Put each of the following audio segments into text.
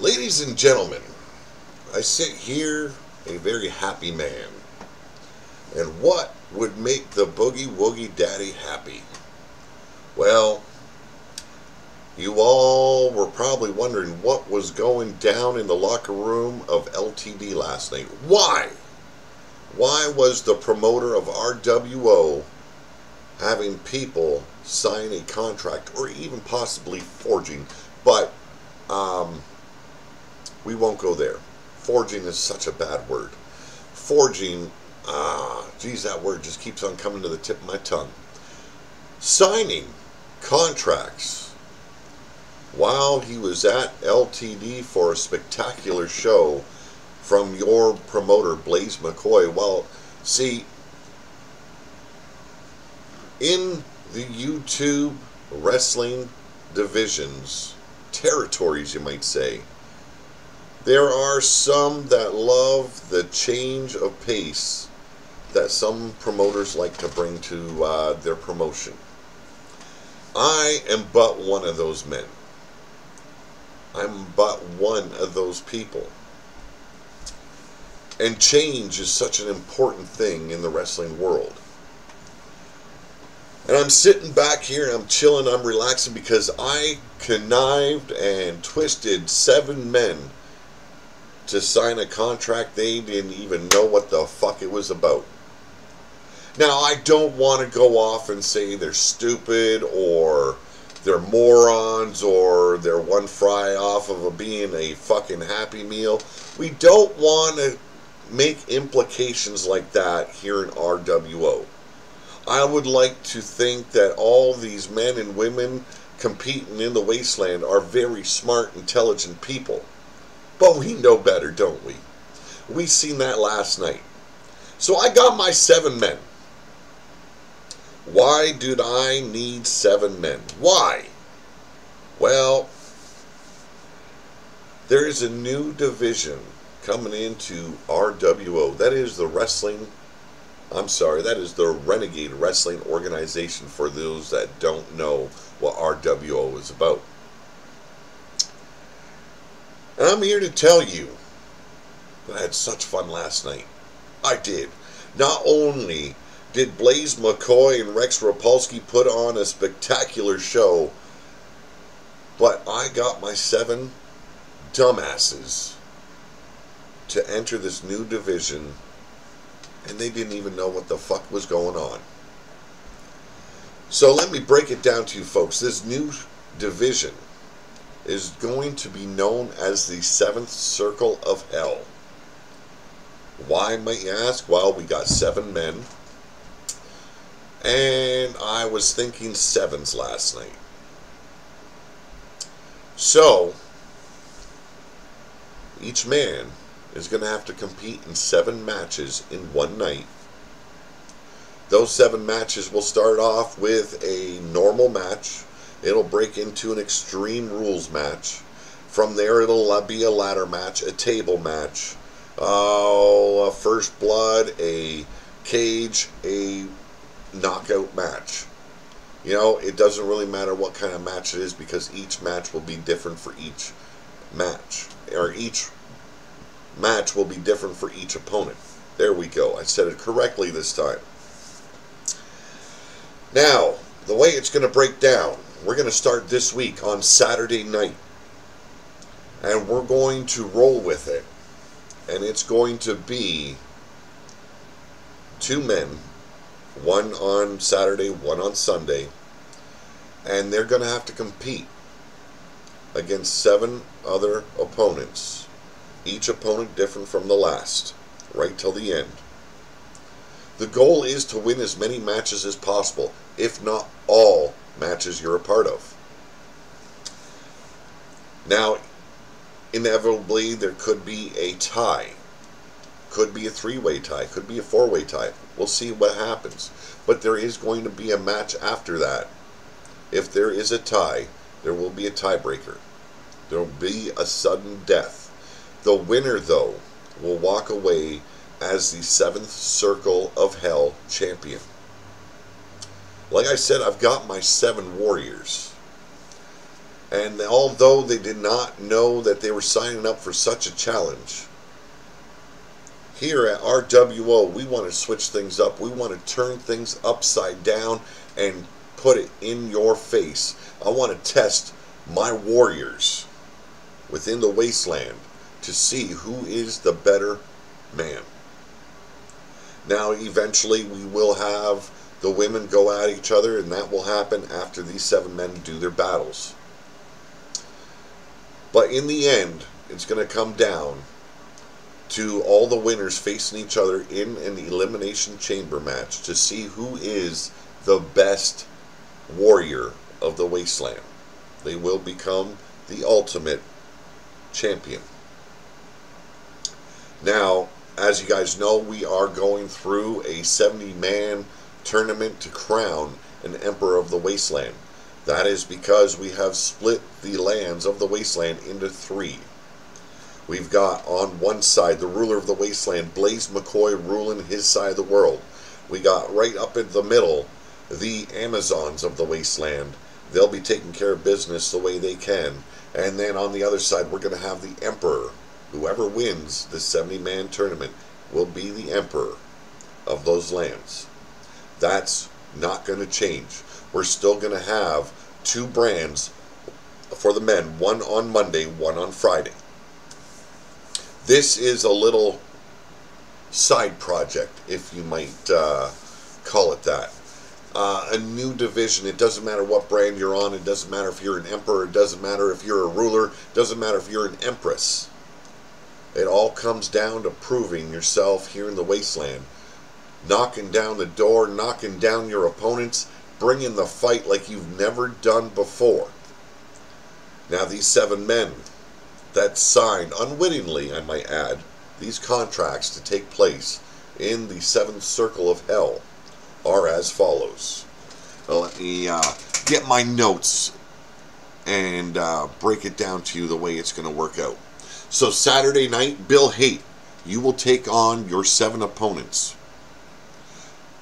Ladies and gentlemen, I sit here a very happy man. And what would make the Boogie Woogie Daddy happy? Well, you all were probably wondering what was going down in the locker room of LTD last night. Why? Why was the promoter of RWO having people sign a contract or even possibly forging? But we won't go there. Forging is such a bad word. Forging, geez, that word just keeps on coming to the tip of my tongue. Signing contracts while he was at LTD for a spectacular show from your promoter, Blaze McCoy. Well, see, in the YouTube wrestling divisions, territories you might say, there are some that love the change of pace that some promoters like to bring to their promotion. I am but one of those men. I'm but one of those people. And change is such an important thing in the wrestling world. And I'm sitting back here and I'm chilling, I'm relaxing because I connived and twisted 7 men to sign a contract they didn't even know what the fuck it was about. Now, I don't want to go off and say they're stupid or they're morons or they're one fry off of being a fucking Happy Meal. We don't want to make implications like that here in RWO. I would like to think that all these men and women competing in the wasteland are very smart, intelligent people. But we know better, don't we? We seen that last night. So I got my 7 men. Why did I need 7 men? Why? Well, there is a new division coming into RWO. That is the Renegade Wrestling Organization, for those that don't know what RWO is about. And I'm here to tell you that I had such fun last night. I did. Not only did Blaze McCoy and Rex Rapolsky put on a spectacular show, but I got my 7 dumbasses to enter this new division, and they didn't even know what the fuck was going on. So let me break it down to you folks. This new division is going to be known as the 7th Circle of Hell. Why, might you ask? Well, we got 7 men, and I was thinking 7s last night. So, each man is going to have to compete in 7 matches in one night. Those 7 matches will start off with a normal match. It'll break into an Extreme Rules match. From there, it'll be a ladder match, a table match, a First Blood, a cage, a knockout match. You know, it doesn't really matter what kind of match it is because each match will be different for each match. Or each match will be different for each opponent. There we go. I said it correctly this time. Now, the way it's going to break down, we're going to start this week on Saturday night. And we're going to roll with it. And it's going to be 2 men, one on Saturday, one on Sunday. And they're going to have to compete against 7 other opponents. Each opponent different from the last, right till the end. The goal is to win as many matches as possible, if not all matches you're a part of. Now, inevitably, there could be a tie. Could be a 3-way tie. Could be a 4-way tie. We'll see what happens. But there is going to be a match after that. If there is a tie, there will be a tiebreaker. There will be a sudden death. The winner, though, will walk away as the 7th Circle of Hell champion. Like I said, I've got my 7 warriors. And although they did not know that they were signing up for such a challenge, here at RWO, we want to switch things up. We want to turn things upside down and put it in your face. I want to test my warriors within the wasteland to see who is the better man. Now, eventually, we will have the women go at each other, and that will happen after these 7 men do their battles. But in the end, it's going to come down to all the winners facing each other in an elimination chamber match to see who is the best warrior of the wasteland. They will become the ultimate champion. Now, as you guys know, we are going through a 70-man tournament to crown an Emperor of the Wasteland. That is because we have split the lands of the Wasteland into 3. We've got on one side the ruler of the Wasteland, Blaze McCoy, ruling his side of the world. We got right up in the middle the Amazons of the Wasteland. They'll be taking care of business the way they can. And then on the other side, we're going to have the Emperor. Whoever wins the 70-man tournament will be the Emperor of those lands. That's not going to change. We're still going to have 2 brands for the men, one on Monday, one on Friday. This is a little side project, if you might call it that. A new division. It doesn't matter what brand you're on. It doesn't matter if you're an emperor. It doesn't matter if you're a ruler. It doesn't matter if you're an empress. It all comes down to proving yourself here in the wasteland. Knocking down the door, knocking down your opponents, bringing the fight like you've never done before. Now these 7 men that signed, unwittingly I might add, these contracts to take place in the 7th circle of hell are as follows. Now let me get my notes and break it down to you the way it's going to work out. So Saturday night, Bill Haight, you will take on your 7 opponents.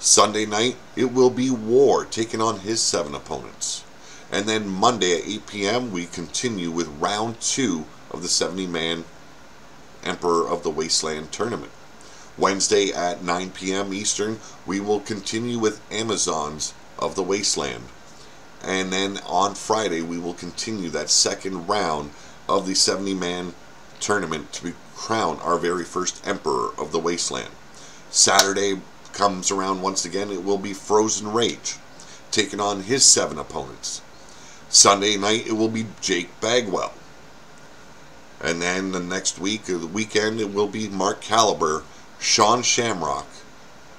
Sunday night, it will be War taking on his 7 opponents. And then Monday at 8 p.m., we continue with round 2 of the 70-man Emperor of the Wasteland tournament. Wednesday at 9 p.m. Eastern, we will continue with Amazons of the Wasteland. And then on Friday, we will continue that second round of the 70-man tournament to crown our very first Emperor of the Wasteland. Saturday comes around once again. It will be Frozen Rage taking on his 7 opponents. Sunday night, it will be Jake Bagwell. And then the next week, or the weekend, it will be Mark Caliber, Sean Shamrock.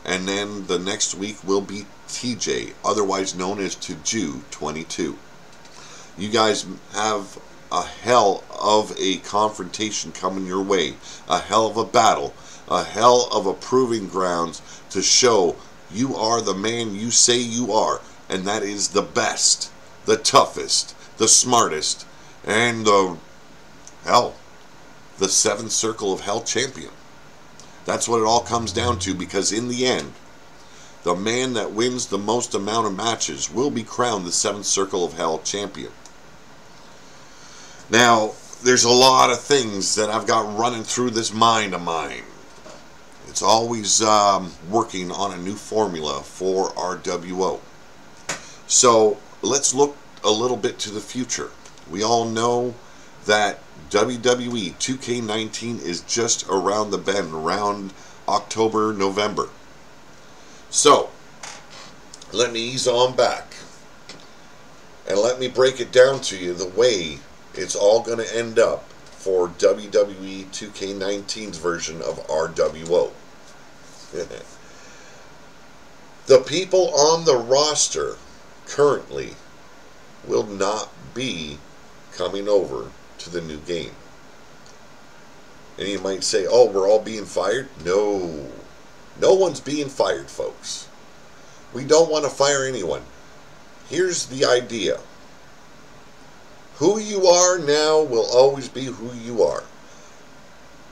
And then the next week will be TJ, otherwise known as Taju 22. You guys have a hell of a confrontation coming your way. A hell of a battle. A hell of a proving grounds to show you are the man you say you are. And that is the best, the toughest, the smartest, and the 7th circle of hell champion. That's what it all comes down to, because in the end, the man that wins the most amount of matches will be crowned the 7th circle of hell champion. Now, there's a lot of things that I've got running through this mind of mine. It's always working on a new formula for RWO. So let's look a little bit to the future. We all know that WWE 2K19 is just around the bend, around October, November. So, let me ease on back and let me break it down to you the way it's all going to end up for WWE 2K19's version of RWO. The people on the roster currently will not be coming over to the new game. And you might say, oh, we're all being fired? No. No one's being fired, folks. We don't want to fire anyone. Here's the idea. Who you are now will always be who you are.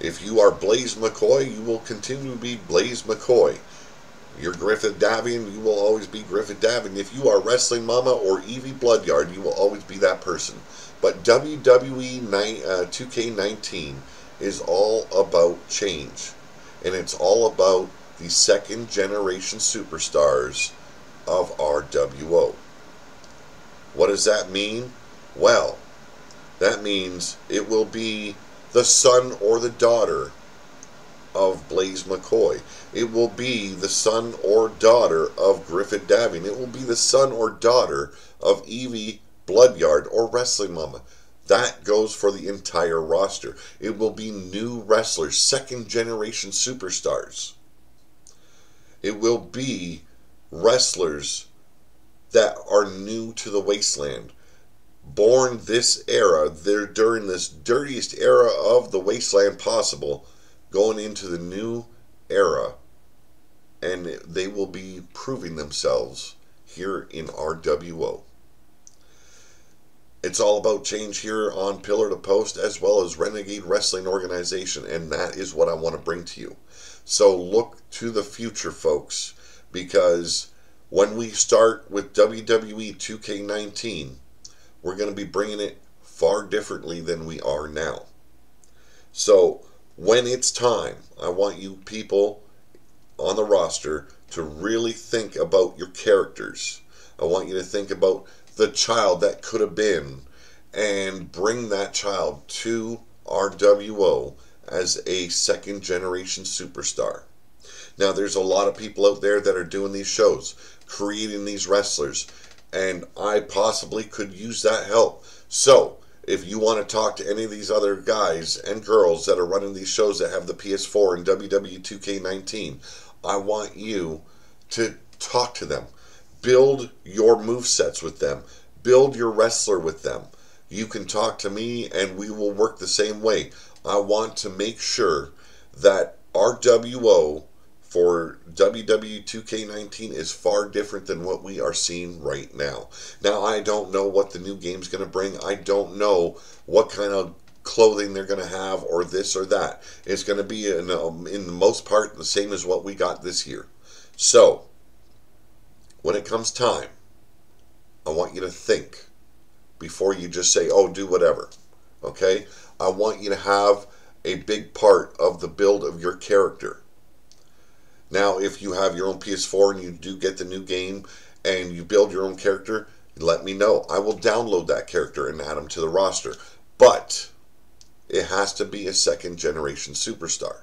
If you are Blaze McCoy, you will continue to be Blaze McCoy. You're Griffith Davian, you will always be Griffith Davian. If you are Wrestling Mama or Evie Bloodyard, you will always be that person. But WWE 2K19 is all about change. And it's all about the second generation superstars of RWO. What does that mean? Well, that means it will be the son or the daughter of Blaze McCoy. It will be the son or daughter of Griffith Davian. It will be the son or daughter of Evie Bloodyard or Wrestling Mama. That goes for the entire roster. It will be new wrestlers, second generation superstars. It will be wrestlers that are new to the wasteland. Born this era, they're during this dirtiest era of the wasteland possible, going into the new era, and they will be proving themselves here in RWO. It's all about change here on Pillar to Post, as well as Renegade Wrestling Organization, and that is what I want to bring to you. So look to the future, folks, because when we start with WWE 2K19, we're going to be bringing it far differently than we are now. So when it's time, I want you people on the roster to really think about your characters. I want you to think about the child that could have been and bring that child to RWO as a second generation superstar. Now, there's a lot of people out there that are doing these shows, creating these wrestlers, and I possibly could use that help. So if you want to talk to any of these other guys and girls that are running these shows that have the PS4 and WWE 2K19, I want you to talk to them. Build your movesets with them. Build your wrestler with them. You can talk to me and we will work the same way. I want to make sure that RWO for WWE 2K19 is far different than what we are seeing right now. Now, I don't know what the new game's going to bring. I don't know what kind of clothing they're going to have or this or that. It's going to be, in the most part, the same as what we got this year. So, when it comes time, I want you to think before you just say, oh, do whatever. Okay? I want you to have a big part of the build of your character. Now, if you have your own PS4 and you do get the new game and you build your own character, let me know. I will download that character and add him to the roster. But it has to be a second generation superstar.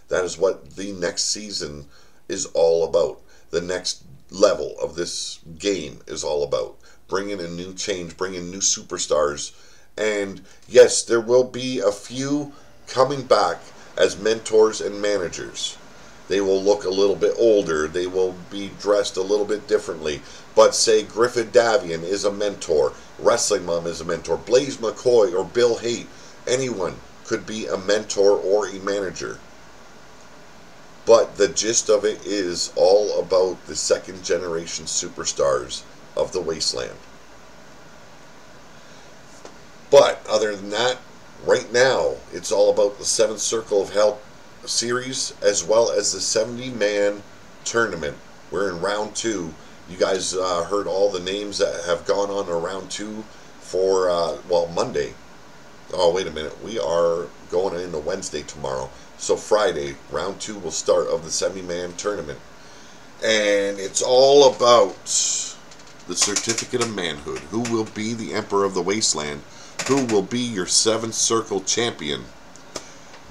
That is what the next season is all about. The next level of this game is all about. Bringing a new change, bringing new superstars. And yes, there will be a few coming back as mentors and managers. They will look a little bit older. They will be dressed a little bit differently. But say Griffith Davian is a mentor. Wrestling Mom is a mentor. Blaze McCoy or Bill Haight. Anyone could be a mentor or a manager. But the gist of it is all about the second generation superstars of the wasteland. But other than that, right now, it's all about the 7th Circle of Hell series as well as the 70-man tournament. We're in round 2. You guys heard all the names that have gone on in round 2 for, Monday. Oh, wait a minute. We are going into Wednesday tomorrow. So Friday, round 2 will start of the 70-man tournament. And it's all about the certificate of manhood. Who will be the Emperor of the Wasteland? Who will be your 7th Circle champion?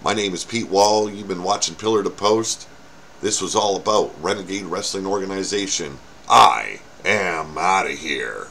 My name is Pete Wall. You've been watching Pillar to Post. This was all about Renegade Wrestling Organization. I am out of here.